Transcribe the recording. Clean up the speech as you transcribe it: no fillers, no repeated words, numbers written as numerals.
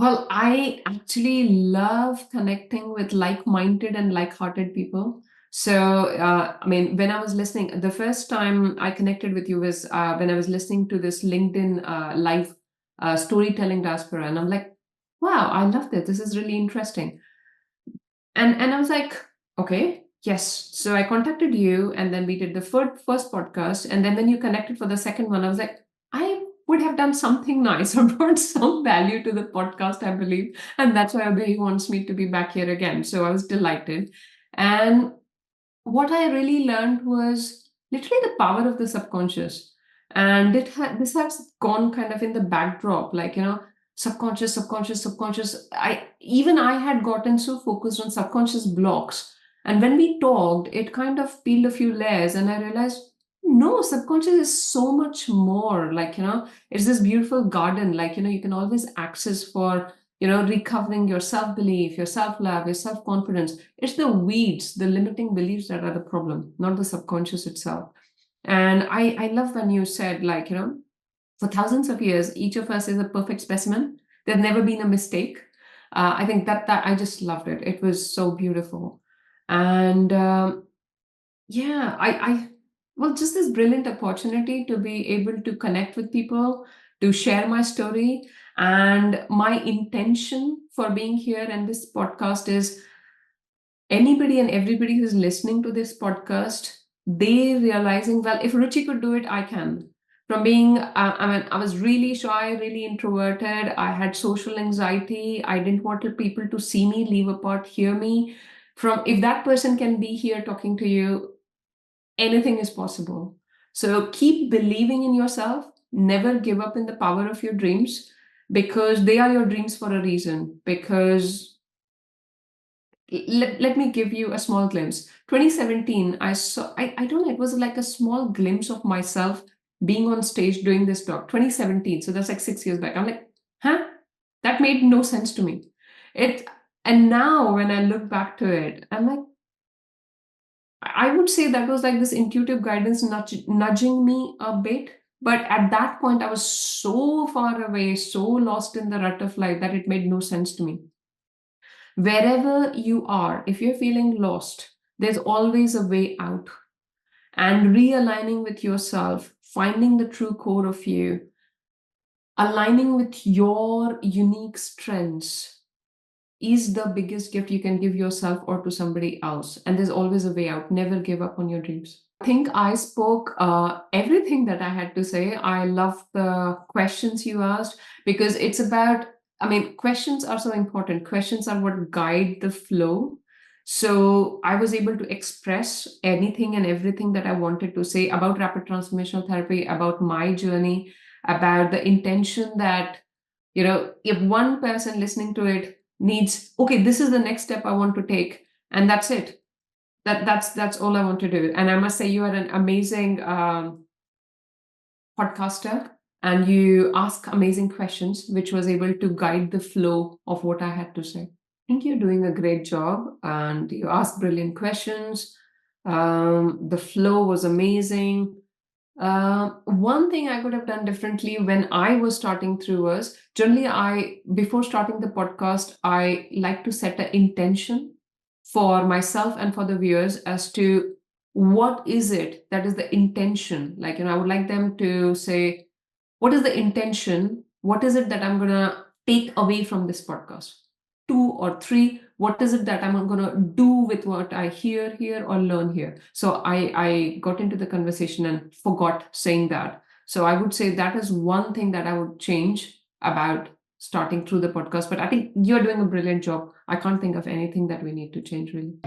Well, I actually love connecting with like-minded and like-hearted people. So, I mean, when I was listening, the first time I connected with you was when I was listening to this LinkedIn live storytelling diaspora, and I'm like, wow, I love this. This is really interesting. And I was like, okay, yes. So I contacted you, and then we did the first podcast, and then when you connected for the second one, I was like, I would have done something nice or brought some value to the podcast, I believe, and that's why Obehi wants me to be back here again. So I was delighted, and what I really learned was literally the power of the subconscious. And this has gone kind of in the backdrop, like, subconscious, subconscious, subconscious. I had gotten so focused on subconscious blocks. And when we talked, it kind of peeled a few layers, and I realized, no, subconscious is so much more. Like, it's this beautiful garden, like, you can always access for recovering your self belief, your self love, your self confidence. It's the weeds, the limiting beliefs that are the problem, not the subconscious itself. And I love when you said, like, for thousands of years, each of us is a perfect specimen. There's never been a mistake. I think that I just loved it. It was so beautiful. And yeah, well, just this brilliant opportunity to be able to connect with people, to share my story. And my intention for being here and this podcast is anybody and everybody who's listening to this podcast, they realizing, well, if Ruchi could do it, I can. From being, I mean, I was really shy, really introverted. I had social anxiety. I didn't want people to see me, leave apart, hear me. From if that person can be here talking to you, anything is possible. So keep believing in yourself. Never give up in the power of your dreams because they are your dreams for a reason. Because let me give you a small glimpse. 2017, I don't know, it was like a small glimpse of myself being on stage doing this talk. 2017, so that's like 6 years back. I'm like, huh? That made no sense to me. It and now when I look back to it, I'm like, I would say that was like this intuitive guidance nudging me a bit. But at that point, I was so far away, so lost in the rut of life that it made no sense to me. Wherever you are, if you're feeling lost, there's always a way out. And realigning with yourself, finding the true core of you, aligning with your unique strengths is the biggest gift you can give yourself or to somebody else. And there's always a way out. Never give up on your dreams. I think I spoke everything that I had to say. I love the questions you asked because it's about, I mean, questions are so important. Questions are what guide the flow. So I was able to express anything and everything that I wanted to say about rapid transformational therapy, about my journey, about the intention that, if one person listening to it needs, okay, this is the next step I want to take, and that's it. That's all I want to do. And I must say, you are an amazing podcaster, and you ask amazing questions, which was able to guide the flow of what I had to say. I think you're doing a great job, and you asked brilliant questions. The flow was amazing. One thing I could have done differently when I was starting through was generally before starting the podcast, I like to set an intention for myself and for the viewers as to what is it that is the intention. Like, I would like them to say, what is the intention? What is it that I'm going to take away from this podcast? 2 or 3, what is it that I'm going to do with what I hear here or learn here? So I got into the conversation and forgot saying that. So I would say that is one thing that I would change about starting through the podcast. But I think you're doing a brilliant job. I can't think of anything that we need to change really.